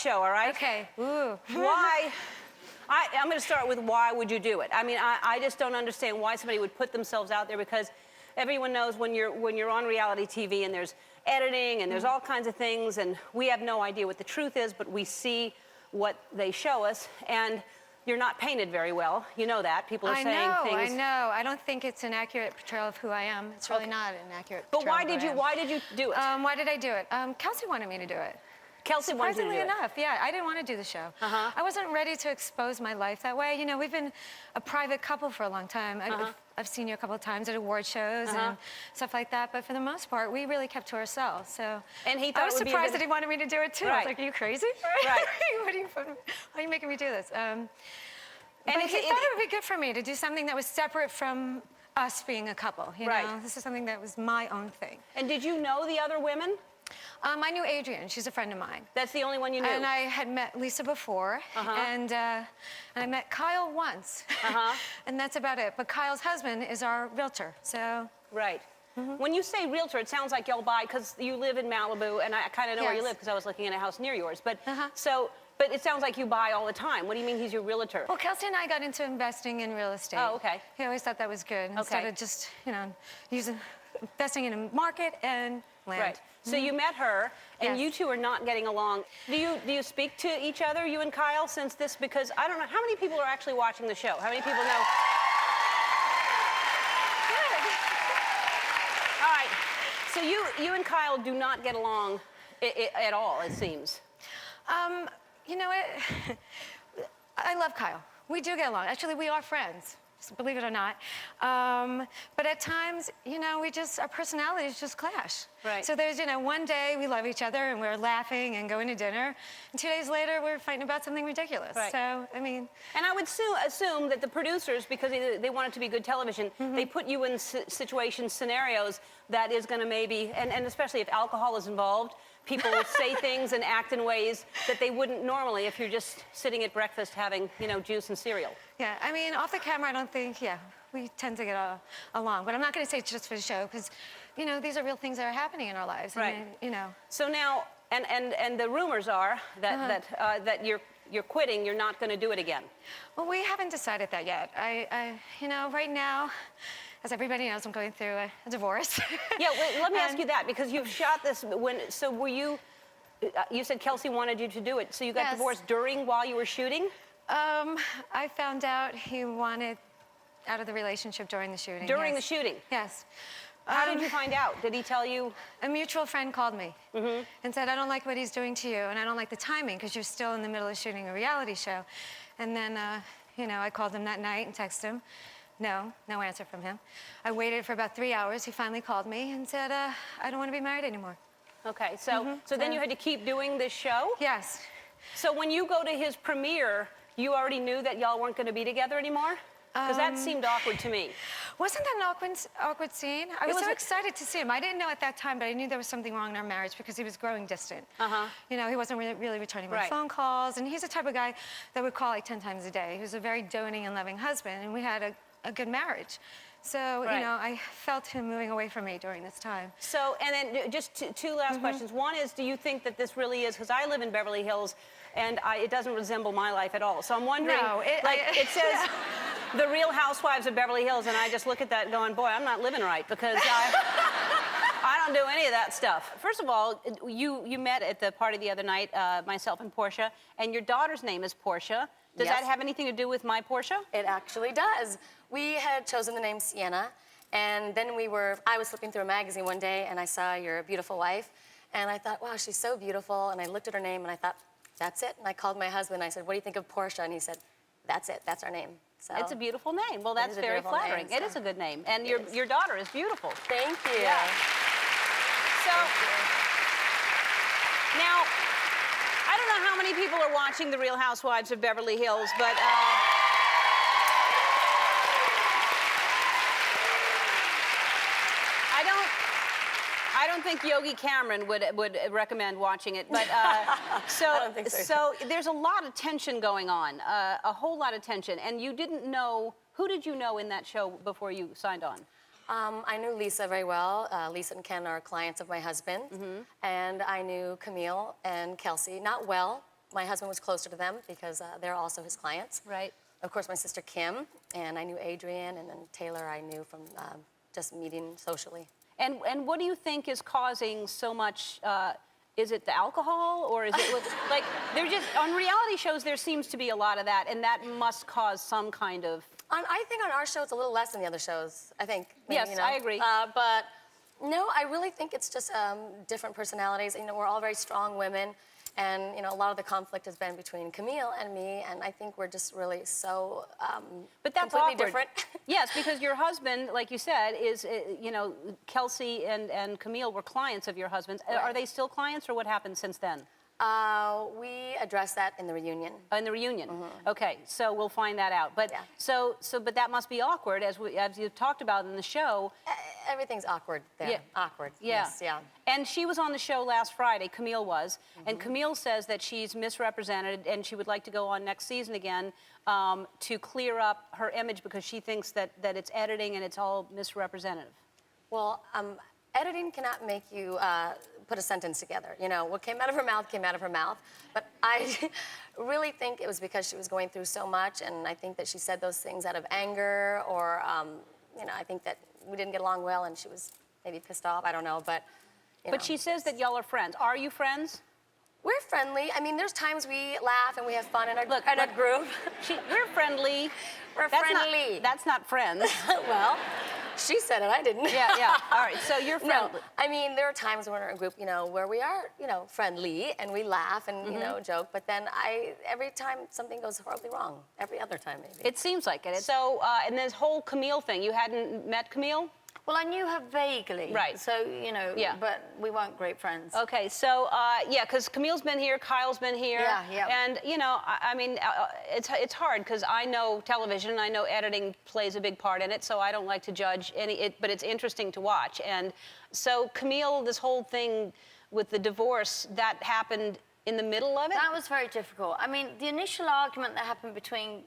show, all right? Okay. Ooh. Why? I'm going to start with why would you do it? I mean, I just don't understand why somebody would put themselves out there, because everyone knows when you're on reality TV and there's editing and there's all kinds of things, and we have no idea what the truth is, but we see what they show us, and you're not painted very well. You know that. People are saying things. I know. I don't think it's an accurate portrayal of who I am. It's really not an accurate But portrayal why did you do it? Why did I do it? Kelsey wanted me to do it. Kelsey wanted you to do it. Surprisingly enough, yeah, I didn't want to do the show. I wasn't ready to expose my life that way. You know, we've been a private couple for a long time. I've seen you a couple of times at award shows and stuff like that, but for the most part, we really kept to ourselves. So, and he thought I was surprised that he wanted me to do it too. I was like, are you crazy? Right. Why are you making me do this? And he thought it would be good for me to do something that was separate from us being a couple. You know, this is something that was my own thing. And did you know the other women? I knew Adrienne. She's a friend of mine. That's the only one you knew? And I had met Lisa before, and I met Kyle once, and that's about it. But Kyle's husband is our realtor, so... Right. When you say realtor, it sounds like y'all buy, because you live in Malibu, and I kind of know where you live, because I was looking at a house near yours. But but it sounds like you buy all the time. What do you mean he's your realtor? Well, Kelsey and I got into investing in real estate. Oh, okay. He always thought that was good, instead of just, you know, investing in a market and land. Right. So you met her, and you two are not getting along. Do you speak to each other, you and Kyle, since this? Because I don't know, how many people are actually watching the show? How many people know? Good. All right. So you and Kyle do not get along at all, it seems. You know what? I love Kyle. We do get along. Actually, we are friends, believe it or not. But at times, you know, our personalities just clash. Right. So there's, you know, one day we love each other and we're laughing and going to dinner, and 2 days later we're fighting about something ridiculous. Right. So, I mean... And I would assume that the producers, because they want it to be good television, they put you in situations, scenarios that is going to maybe, and especially if alcohol is involved, people say things and act in ways that they wouldn't normally if you're just sitting at breakfast having, you know, juice and cereal. Yeah, I mean, off the camera, I don't think, we tend to get along. But I'm not going to say it's just for the show, because, you know, these are real things that are happening in our lives. Right. And, you know. So now, and the rumors are that that you're quitting, you're not going to do it again. Well, we haven't decided that yet. You know, right now, as everybody knows, I'm going through a divorce. Yeah, well, let me ask you that, because you've shot this so were you said Kelsey wanted you to do it, so you got divorced while you were shooting? I found out he wanted out of the relationship during the shooting. During the shooting? Yes. How did you find out? Did he tell you? A mutual friend called me and said, I don't like what he's doing to you, and I don't like the timing, because you're still in the middle of shooting a reality show. And then, you know, I called him that night and texted him. No answer from him. I waited for about 3 hours. He finally called me and said, I don't want to be married anymore. Okay, so then you had to keep doing this show? Yes. So when you go to his premiere, you already knew that y'all weren't going to be together anymore? Because that seemed awkward to me. Wasn't that an awkward scene? I was so excited to see him. I didn't know at that time, but I knew there was something wrong in our marriage, because he was growing distant. You know, he wasn't really returning my phone calls, and he's the type of guy that would call like 10 times a day. He was a very doting and loving husband, and we had a good marriage. So, you know, I felt him moving away from me during this time. So, and then just two last questions. One is, do you think that this really is, because I live in Beverly Hills, and it doesn't resemble my life at all. So I'm wondering, it says The Real Housewives of Beverly Hills, and I just look at that going, boy, I'm not living right, because I don't do any of that stuff. First of all, you met at the party the other night, myself and Portia, and your daughter's name is Portia. Does that have anything to do with my Portia? It actually does. We had chosen the name Sienna, and then I was flipping through a magazine one day, and I saw your beautiful wife, and I thought, wow, she's so beautiful, and I looked at her name, and I thought, that's it. And I called my husband, and I said, what do you think of Portia? And he said, that's it, that's our name. So it's a beautiful name. Well, that's very flattering. It is a good name. And your daughter is beautiful. Thank you. Yeah. So, now, I don't know how many people are watching The Real Housewives of Beverly Hills, but I don't think Yogi Cameron would recommend watching it, but I don't think so. So there's a lot of tension going on, a whole lot of tension, and you didn't know, who did you know in that show before you signed on? I knew Lisa very well. Lisa and Ken are clients of my husband, and I knew Camille and Kelsey, not well, my husband was closer to them because they're also his clients. Right. Of course, my sister Kim, and I knew Adrian, and then Taylor I knew from just meeting socially. And what do you think is causing so much? Is it the alcohol, or is it like they're just on reality shows? There seems to be a lot of that, and that must cause some kind of. I think on our show it's a little less than the other shows. I think. Maybe, Yes, you know? I agree. But no, I really think it's just different personalities. You know, we're all very strong women. And, you know, a lot of the conflict has been between Camille and me, and I think we're just really so but that's completely awkward. different. Yes, because your husband, like you said, is, you know, Kelsey and Camille were clients of your husband's. Right. Are they still clients, or what happened since then? We addressed that in the reunion. Oh, in the reunion. Okay, so we'll find that out. But Yeah. but that must be awkward, as you've talked about in the show. Everything's awkward there. Yeah. Awkward. Yeah. Yes, yeah. And she was on the show last Friday, Camille was, and Camille says that she's misrepresented and she would like to go on next season again to clear up her image because she thinks that it's editing and it's all misrepresentative. Well, editing cannot make you put a sentence together. You know, what came out of her mouth came out of her mouth. But I really think it was because she was going through so much, and I think that she said those things out of anger, or, you know, I think that we didn't get along well and she was maybe pissed off. I don't know, but, you know. But she says that y'all are friends. Are you friends? We're friendly. I mean, there's times we laugh and we have fun in our, Look, group. We're friendly. We're friendly. That's not friends. Well, she said it, I didn't. Yeah. All right, so you're No, friendly. I mean, there are times when we're in a group, you know, where we are, you know, friendly and we laugh and, you know, joke. But then every time something goes horribly wrong, every other time maybe. It seems like it. So, and this whole Camille thing, you hadn't met Camille? Well, I knew her vaguely. Right. So, you know, but we weren't great friends. Okay, so, yeah, because Camille's been here, Kyle's been here. Yeah. And, you know, I mean, it's hard because I know television, I know editing plays a big part in it, so I don't like to judge but it's interesting to watch. And so, Camille, this whole thing with the divorce, that happened in the middle of it? That was very difficult. I mean, the initial argument that happened between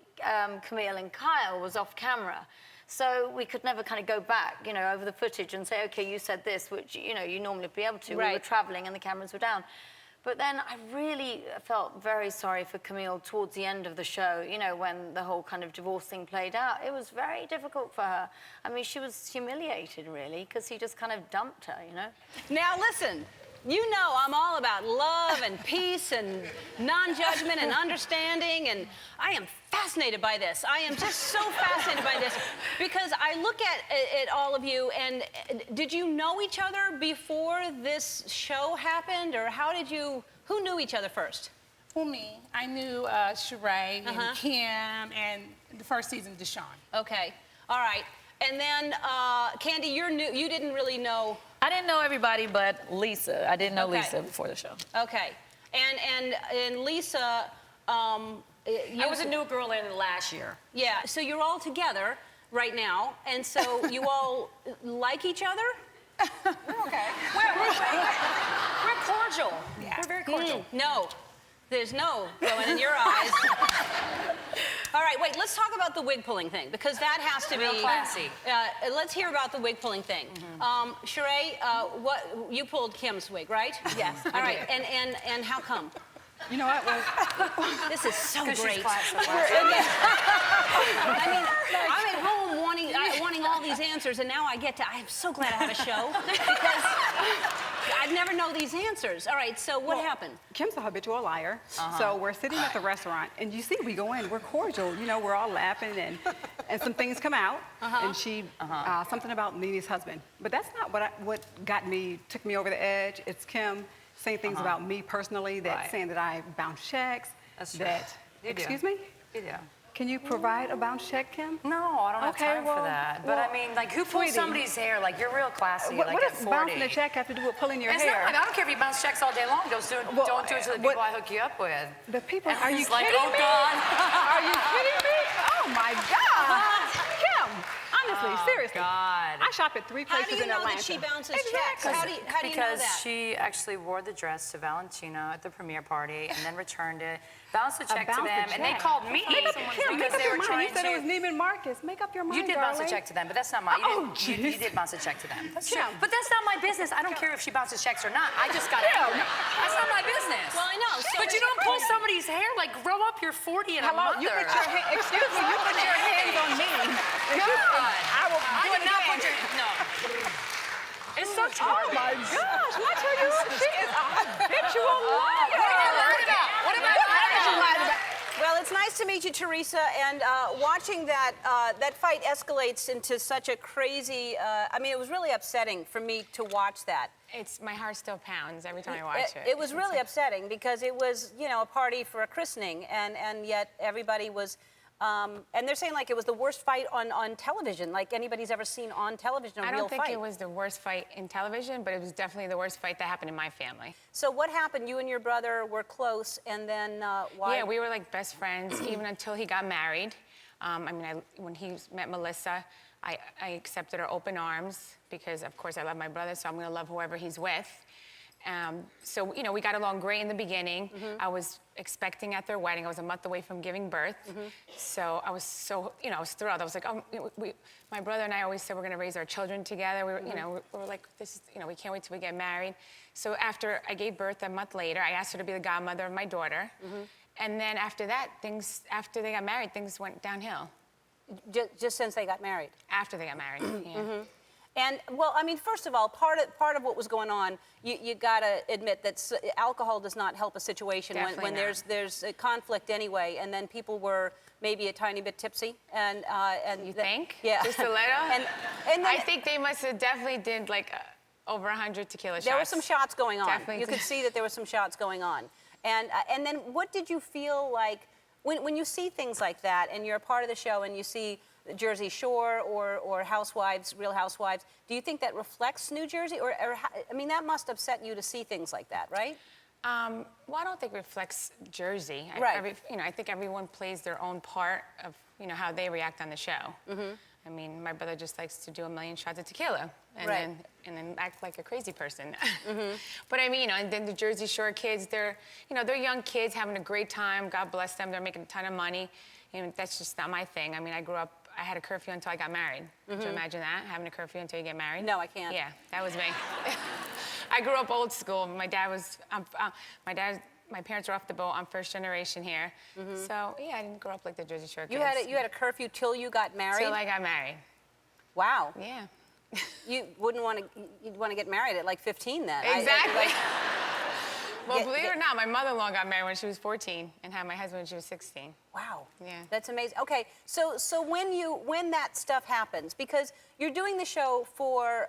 Camille and Kyle was off camera. So we could never kind of go back, you know, over the footage and say, okay, you said this, which, you know, you normally be able to. Right. We were traveling and the cameras were down. But then I really felt very sorry for Camille towards the end of the show, you know, when the whole kind of divorce thing played out. It was very difficult for her. I mean, she was humiliated, really, because he just kind of dumped her, you know? Now, listen. You know I'm all about love and peace and non-judgment and understanding, and I am fascinated by this. I am just so fascinated by this because I look at all of you, and did you know each other before this show happened, or who knew each other first? Well, me. I knew Sheree and Kim and the first season, Deshaun. Okay, all right. And then, Candy, you didn't really know. I didn't know everybody but Lisa. I didn't know Okay. Lisa before the show. Okay, and Lisa, I was a new girl in last year. yeah. So you're all together right now, and so you all like each other. Okay. We're cordial. Yeah. We're very cordial. No, there's no going in your eyes. All right, wait, let's talk about the wig pulling thing, because that has to be... Real classy. Let's hear about the wig pulling thing. Sheree, you pulled Kim's wig, right? Yes, All right, and how come? You know what? Well, This is so great. classy. I mean, I'm at home wanting all these answers, and now I'm so glad I have a show, because I'd never know these answers. All right, so what happened? Kim's a habitual liar. So we're sitting at the restaurant, and you see, we go in, we're cordial. You know, we're all laughing, and some things come out, and she, something about Nene's husband. But that's not what took me over the edge. It's Kim saying things about me personally, saying that I bounce checks. That's true. You do. Excuse me? You do. Can you provide a bounce check, Kim? No, I don't have Okay, time for well, that. But well, I mean, like, who sweetie. pulls somebody's hair? Like, you're real classy, What like, does at 40. bouncing a check have to do with pulling your It's hair? not. I don't care if you bounce checks all day long. Don't do it to the people I hook you up with. The people, And are you he's like, kidding oh, me? God. Are you kidding me? Oh, my God. Kim, honestly, seriously. seriously. God. I shop at 3 How places do you in know Atlanta. that she bounces checks? How do you know Because that? she actually wore the dress to Valentino at the premiere party and then returned it, bounced the check to bounced the them, and they check. called me Here, make because up they your were mind. trying You said it was to. Neiman Marcus. Make up your mind, You did bounce a darling. check to them, but that's not my. You did bounce a check to them. That's true. But that's not my business. I don't care if she bounces checks or not. I just got angry. That's not my business. Well, I know. So But you don't pull somebody's hair. Like, grow up. You're 40 and a Hello, mother. you put your hand, excuse me, you put your hands on me. God. I will I do would it not again. put your. No. It's so Oh charming. my gosh, watch her use. She is a habitual liar. What am I lying about? What am I lying about? Well, it's nice to meet you, Teresa. And watching that that fight escalates into such a crazy. I mean, it was really upsetting for me to watch that. My heart still pounds every time I watch it. It was really upsetting because it was, you know, a party for a christening, and yet everybody was. And they're saying like it was the worst fight on television, like anybody's ever seen on television. I don't think it was the worst fight in television, but it was definitely the worst fight that happened in my family. So what happened? You and your brother were close, and then why? Yeah, we were like best friends even until he got married. I mean, when he met Melissa, I accepted her open arms because, of course, I love my brother, so I'm going to love whoever he's with. So, you know, we got along great in the beginning. I was expecting at their wedding. I was a month away from giving birth. So I was so, you know, I was thrilled. I was like, oh, my brother and I always said we're going to raise our children together. We were, you know, we were like, this is, you know, we can't wait till we get married. So after I gave birth a month later, I asked her to be the godmother of my daughter. And then after that, after they got married, things went downhill. Just since they got married. After they got married, yeah. And well, I mean, first of all, part of what was going on, you gotta admit that alcohol does not help a situation when there's a conflict anyway, and then people were maybe a tiny bit tipsy, and You think? Yeah. Just a little? and then I think they must have definitely did like over 100 tequila shots. there were some shots going on. Definitely You could see that there were some shots going on, and then what did you feel like when you see things like that, and you're a part of the show, and you see Jersey Shore or Housewives, Real Housewives, do you think that reflects New Jersey? Or I mean, that must upset you to see things like that, right? Well, I don't think it reflects Jersey. Right. You know, I think everyone plays their own part of, you know, how they react on the show. I mean, my brother just likes to do a million shots of tequila and then act like a crazy person. But I mean, you know, and then the Jersey Shore kids, they're young kids having a great time. God bless them. They're making a ton of money. You know, that's just not my thing. I mean, I had a curfew until I got married. Could you imagine that? Having a curfew until you get married? No, I can't. Yeah, that was me. I grew up old school. My parents were off the boat. I'm first generation here. So yeah, I didn't grow up like the Jersey Shore kids. You had a curfew till you got married? Till I got married. Wow. Yeah. You'd want to get married at like 15 then. Exactly. Well, believe it or not, my mother-in-law got married when she was 14 and had my husband when she was 16. Wow. Yeah. That's amazing. Okay, so when that stuff happens, because you're doing the show for,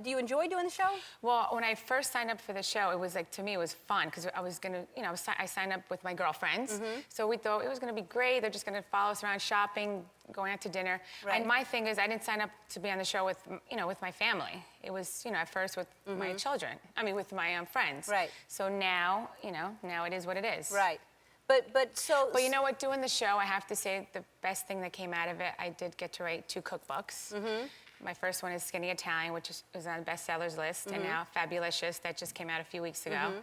do you enjoy doing the show? Well, when I first signed up for the show, it was like, to me, it was fun because I was gonna, you know, I signed up with my girlfriends. So we thought it was gonna be great. They're just gonna follow us around shopping, going out to dinner. Right. And my thing is, I didn't sign up to be on the show with, you know, with my family. It was, you know, at first with my children. I mean, with my friends. Right. So now, you know, now it is what it is. Right. But you know what? Doing the show, I have to say the best thing that came out of it, I did get to write 2 cookbooks. My first one is Skinny Italian, which is on the bestsellers list, and now Fabulicious, that just came out a few weeks ago.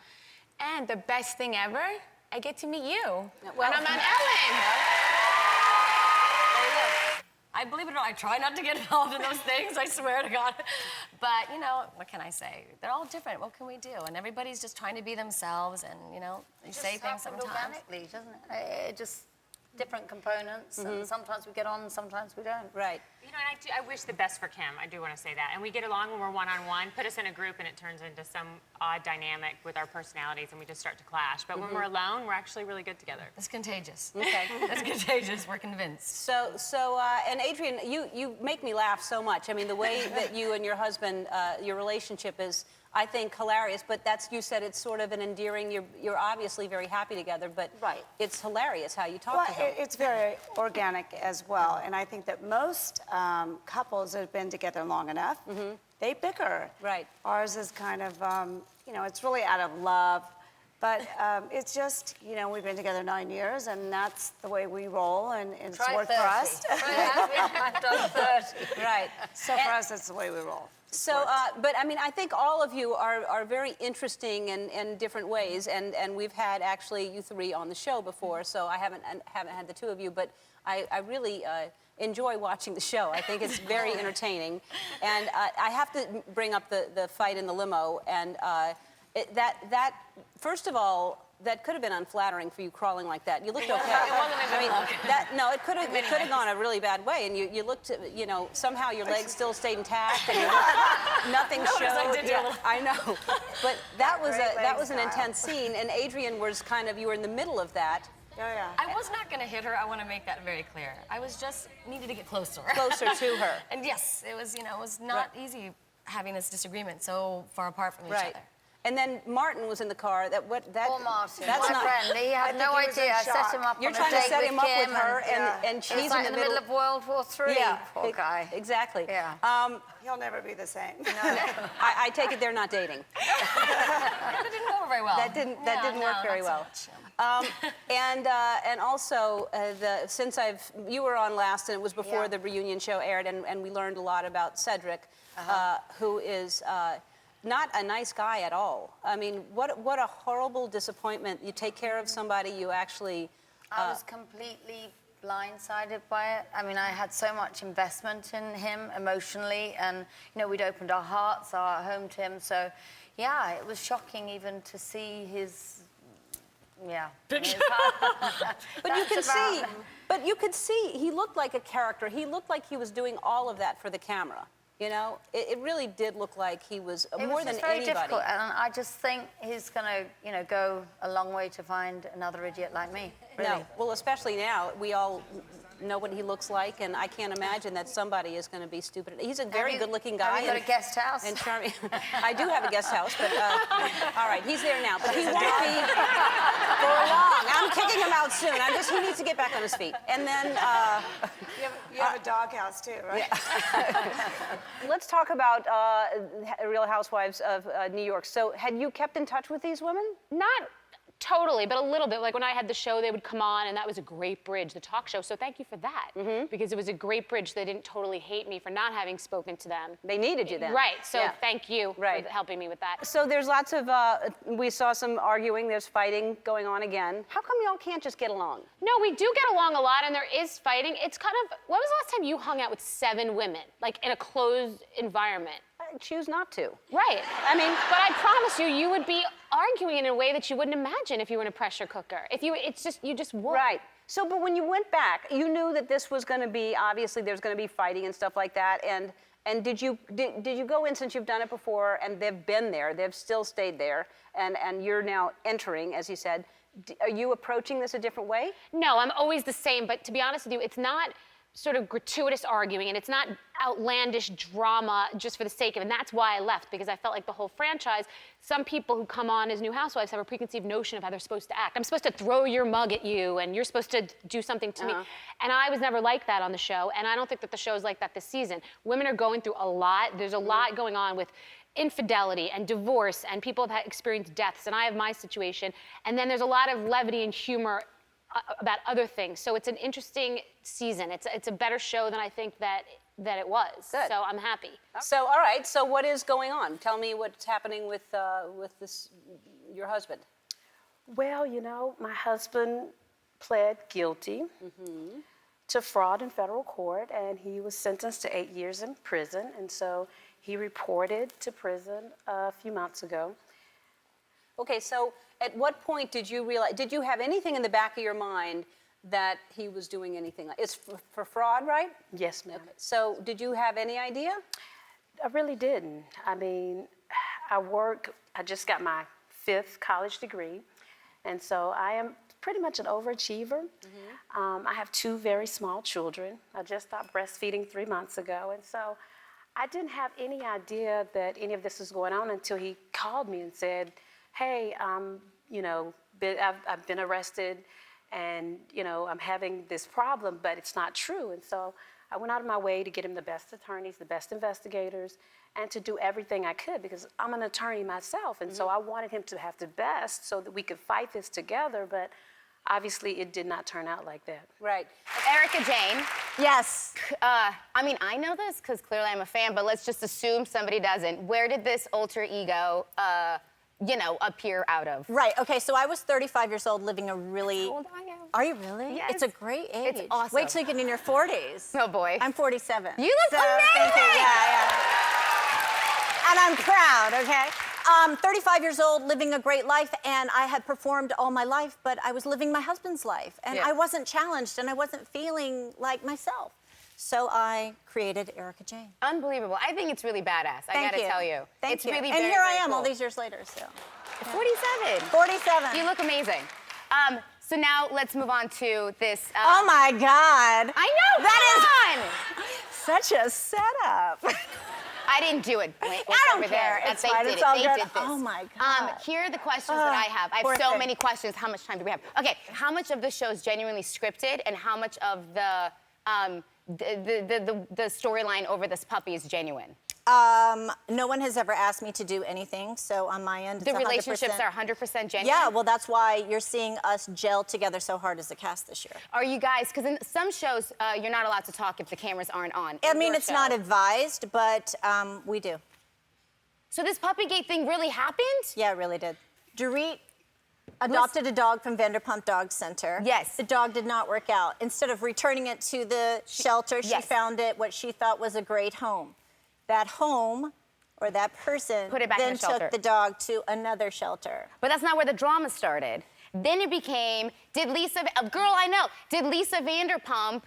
And the best thing ever, I get to meet you. Well, and I'm on Ellen. I believe it or not, I try not to get involved in those things, I swear to God. But, you know, what can I say? They're all different. What can we do? And everybody's just trying to be themselves, and, you know, they say things sometimes. Organically, doesn't it? Just different components, and sometimes we get on, and sometimes we don't. Right. You know, and I wish the best for Kim. I do want to say that. And we get along when we're one-on-one. Put us in a group, and it turns into some odd dynamic with our personalities, and we just start to clash. But when we're alone, we're actually really good together. It's contagious. Okay. It's contagious, we're convinced. So, and Adrian, you make me laugh so much. I mean, the way that you and your husband, your relationship is, I think, hilarious. But you said it's sort of an endearing. You're obviously very happy together, but Right. it's hilarious how you talk to him. It's very organic as well, and I think that most couples that have been together long enough, they bicker. Right. Ours is kind of, you know, it's really out of love, But it's just, you know, we've been together 9 years, and that's the way we roll, and it's worked for us. I've done 30. Right. So for us, that's the way we roll. So, but I mean, I think all of you are very interesting in different ways, and we've had actually you three on the show before, so I haven't had the two of you, but I really enjoy watching the show. I think it's very entertaining, and I have to bring up the fight in the limo, and that first of all, that could have been unflattering for you crawling like that. You looked okay. It could have gone a really bad way, and you looked, you know, somehow your legs still stayed intact, and you looked, nothing showed. I know, but that was an intense scene, and Adrian was kind of, you were in the middle of that. Oh, yeah. I was not going to hit her. I want to make that very clear. I was just needed to get closer. Closer to her. And yes, it was, you know, it was not easy having this disagreement so far apart from each other. And then Martin was in the car. Poor Martin, that's my not, friend. He had no idea. I set him up You're on a trying to date set him up with Kim, her, and she's it's like in the middle of World War III. Yeah, poor guy. Exactly. Yeah. He'll never be the same. I take it they're not dating. That didn't go very well. That didn't work very well. And also, since you were on last, and it was before the reunion show aired, and we learned a lot about Cedric, who is not a nice guy at all. I mean, what a horrible disappointment. You take care of somebody, you actually... I was completely blindsided by it. I mean, I had so much investment in him emotionally, and, you know, we'd opened our hearts, our home to him, so, yeah, it was shocking even to see his... Yeah. But you could see, he looked like a character. He looked like he was doing all of that for the camera. You know, it really did look like he was more than very anybody. Difficult, and I just think he's going to, you know, go a long way to find another idiot like me. Really. No, well, especially now, we all know what he looks like, and I can't imagine that somebody is going to be stupid. He's a very good-looking guy. Have you got a guest house? And charming. I do have a guest house, but all right, he's there now, but he won't be for long. I'm kicking him out soon. He needs to get back on his feet. And then you have a doghouse too, right? Yeah. Let's talk about Real Housewives of New York. So, had you kept in touch with these women? Not totally, but a little bit. Like when I had the show, they would come on, and that was a great bridge, the talk show. So thank you for that, because it was a great bridge. They didn't totally hate me for not having spoken to them. They needed you then. Right, so thank you for helping me with that. So there's lots of, we saw some arguing, there's fighting going on again. How come y'all can't just get along? No, we do get along a lot, and there is fighting. It's kind of, when was the last time you hung out with 7 women, like in a closed environment? I choose not to. Right. I mean, but I promise you, you would be arguing in a way that you wouldn't imagine if you were in a pressure cooker. You just would. Right. So, but when you went back, you knew that this was going to be, obviously there's going to be fighting and stuff like that, and did you go in, since you've done it before, and they've been there, they've still stayed there, and you're now entering, as you said, are you approaching this a different way? No, I'm always the same, but to be honest with you, it's not sort of gratuitous arguing, and it's not outlandish drama just for the sake of it. And that's why I left, because I felt like the whole franchise, some people who come on as new housewives have a preconceived notion of how they're supposed to act. I'm supposed to throw your mug at you, and you're supposed to do something to me. And I was never like that on the show, and I don't think that the show is like that this season. Women are going through a lot. There's a lot going on with infidelity and divorce, and people have experienced deaths, and I have my situation. And then there's a lot of levity and humor about other things. So it's an interesting season. It's a better show than I think that it was. Good. So I'm happy. So, all right, so what is going on? Tell me what's happening with your husband. Well, you know, my husband pled guilty to fraud in federal court, and he was sentenced to 8 years in prison, and so he reported to prison a few months ago. Okay, so at what point did you realize, did you have anything in the back of your mind that he was doing anything like, it's for fraud, right? Yes, ma'am. Okay. So did you have any idea? I really didn't. I mean, I just got my 5th college degree, and so I am pretty much an overachiever. I have 2 very small children. I just stopped breastfeeding 3 months ago, and so I didn't have any idea that any of this was going on until he called me and said, hey, you know, I've been arrested, and, you know, I'm having this problem, but it's not true. And so I went out of my way to get him the best attorneys, the best investigators, and to do everything I could because I'm an attorney myself. And so I wanted him to have the best so that we could fight this together. But obviously, it did not turn out like that. Right. Erica Jane. Yes. I mean, I know this because clearly I'm a fan, but let's just assume somebody doesn't. Where did this alter ego, appear out of? Right, okay, so I was 35 years old living a really... How old are you? Are you really? Yes. It's a great age. It's awesome. Wait till you get in your 40s. Oh, boy. I'm 47. You look amazing! Thank you, yeah. And I'm proud, okay? 35 years old, living a great life, and I had performed all my life, but I was living my husband's life, and I wasn't challenged, and I wasn't feeling like myself. So I created Erica Jane. Unbelievable. I think it's really badass. I gotta tell you. Thank you. Really and very, here I very am cool. all these years later, so. 47. 47. You look amazing. So now let's move on to this. Oh my God. I know. That is such a setup. I didn't do it. I don't care. It's fine. It's all good. Oh my God. Here are the questions that I have. I have so many questions. How much time do we have? Okay. How much of the show is genuinely scripted, and how much of the storyline over this puppy is genuine? No one has ever asked me to do anything, so on my end, The it's 100%. relationships are 100% genuine? Yeah, well, that's why you're seeing us gel together so hard as a cast this year. Are you guys, because in some shows, you're not allowed to talk if the cameras aren't on. I mean, it's not advised, but we do. So this puppygate thing really happened? Yeah, it really did. Dorit adopted a dog from Vanderpump Dog Center. Yes. The dog did not work out. Instead of returning it to the shelter, she found it what she thought was a great home. That home, or that person, Put it back in then the shelter. took the dog to another shelter. But that's not where the drama started. Then it became, a girl I know, did Lisa Vanderpump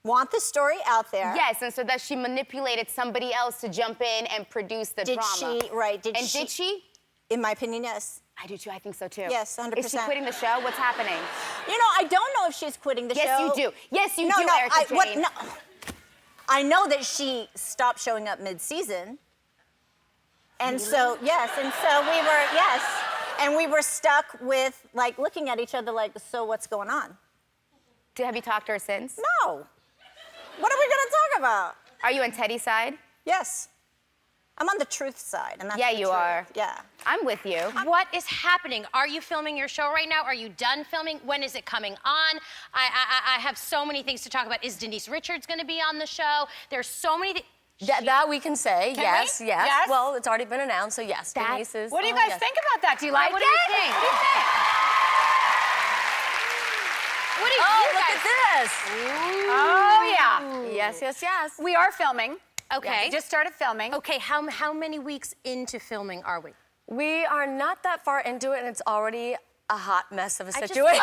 want the story out there? Yes, and so that she manipulated somebody else to jump in and produce the drama. Did she? In my opinion, yes. I do too, I think so too. Yes, 100%. Is she quitting the show? What's happening? You know, I don't know if she's quitting the show. Yes, you do. Yes, you do, Erica Jane. I know that she stopped showing up mid-season. And so, yes, and we were stuck with, like, looking at each other like, so what's going on? Have you talked to her since? No. What are we gonna talk about? Are you on Teddy's side? Yes. I'm on the truth side, and that's Yeah, the you truth. are. Yeah. I'm with you. What is happening? Are you filming your show right now? Are you done filming? When is it coming on? I have so many things to talk about. Is Denise Richards going to be on the show? There's so many things. That we can say, Can yes, we? yes. Yes? Well, it's already been announced, so yes, Denise is. What do you guys think about that? Do you like it? What do you think? What do you think? What do you look guys? at this. Oh, yeah. Yes, yes, yes. We are filming. Okay. We just started filming. Okay, how many weeks into filming are we? We are not that far into it, and it's already a hot mess of a Just- situation.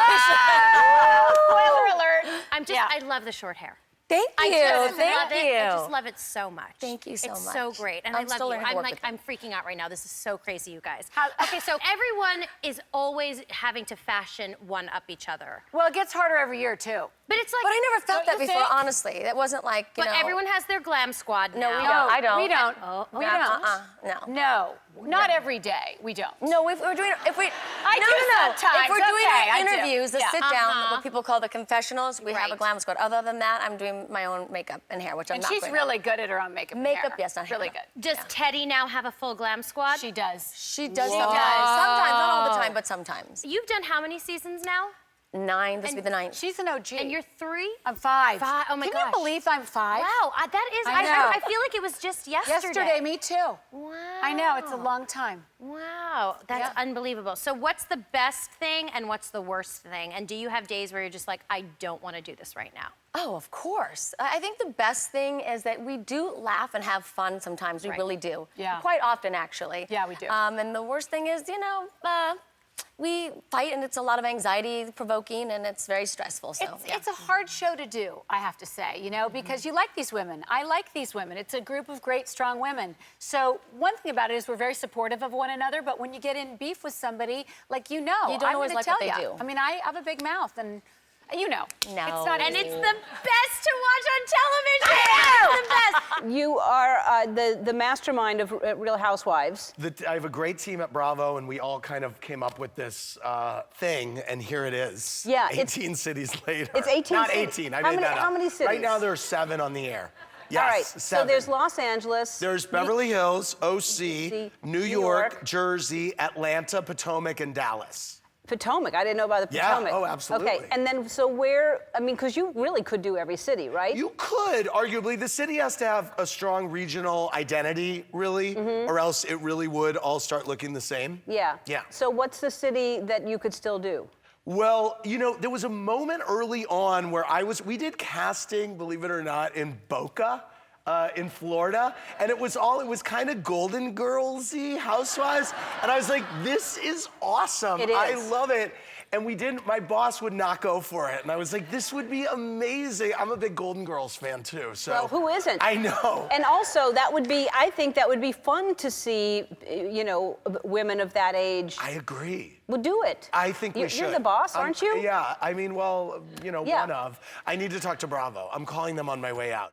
Spoiler alert. I love the short hair. Thank you. I just Thank love it. you. I just love it so much. Thank you so it's much. so great, and I'm I love still you. learning to I'm work like, with it. I'm freaking out right now. This is so crazy, you guys. Okay, so everyone is always having to fashion one up each other. Well, it gets harder every year, too. But it's like. But I never felt Don't that you before, think? honestly. That wasn't like, you But know. everyone has their glam squad now. No, we don't. I don't. We don't. We don't. No. No, not every day. We don't. No, if we're doing, if we, I no, do no, no. sometimes. If we're doing Okay, I our do. interviews, the Yeah. sit down, what people call the confessionals, we have a Right. glam squad. Other than that, I'm doing my own makeup and hair, which I'm And not she's great really good at her own makeup. and Makeup, hair. yes, not hair, really no. good. Does Teddy now have a full glam squad? She does. She does sometimes. Sometimes, not all the time, but sometimes. You've done how many seasons now? 9, this will be the 9th. She's an OG. And you're 3? I'm 5. 5. Oh my Can gosh. you believe I'm 5? Wow, that is. I know. I feel like it was just yesterday. Yesterday, me too. Wow. I know, it's a long time. Wow, that's unbelievable. So, what's the best thing and what's the worst thing? And do you have days where you're just like, I don't want to do this right now? Oh, of course. I think the best thing is that we do laugh and have fun sometimes. We really do. Yeah. Quite often, actually. Yeah, we do. And the worst thing is, we fight and it's a lot of anxiety provoking and it's very stressful. So It's a hard show to do, I have to say, because you like these women. I like these women. It's a group of great, strong women. So one thing about it is we're very supportive of one another, but when you get in beef with somebody, You don't I'm always gonna like what tell they ya. do. I mean, I have a big mouth and No. It's not And easy. it's the best to watch on television. It's the best. You are the mastermind of Real Housewives. I have a great team at Bravo, and we all kind of came up with this thing, and here it is. Yeah, 18 cities later. It's 18 Not cities. 18, I How made many- that up. how many cities? Right now, there are 7 on the air. Yes, All right, 7. so there's Los Angeles. There's Beverly Hills, OC, New York, Jersey, Atlanta, Potomac, and Dallas. Potomac, I didn't know about the Yeah, Potomac. oh, absolutely. Okay, and then so where, I mean, because you really could do every city, right? You could, arguably. The city has to have a strong regional identity, really, or else it really would all start looking the same. Yeah. Yeah. So what's the city that you could still do? Well, you know, there was a moment early on where we did casting, believe it or not, in Boca. In Florida, and it was kind of Golden Girls-y, Housewives, and I was like, this is awesome. It is. I love it. And my boss would not go for it, and I was like, this would be amazing. I'm a big Golden Girls fan too, so. Well, who isn't? I know. And also, I think that would be fun to see, you know, women of that age. I agree. Well, do it. I think we should. You're the boss, aren't you? Yeah, I mean, well, you know, Yeah. one of. I need to talk to Bravo. I'm calling them on my way out.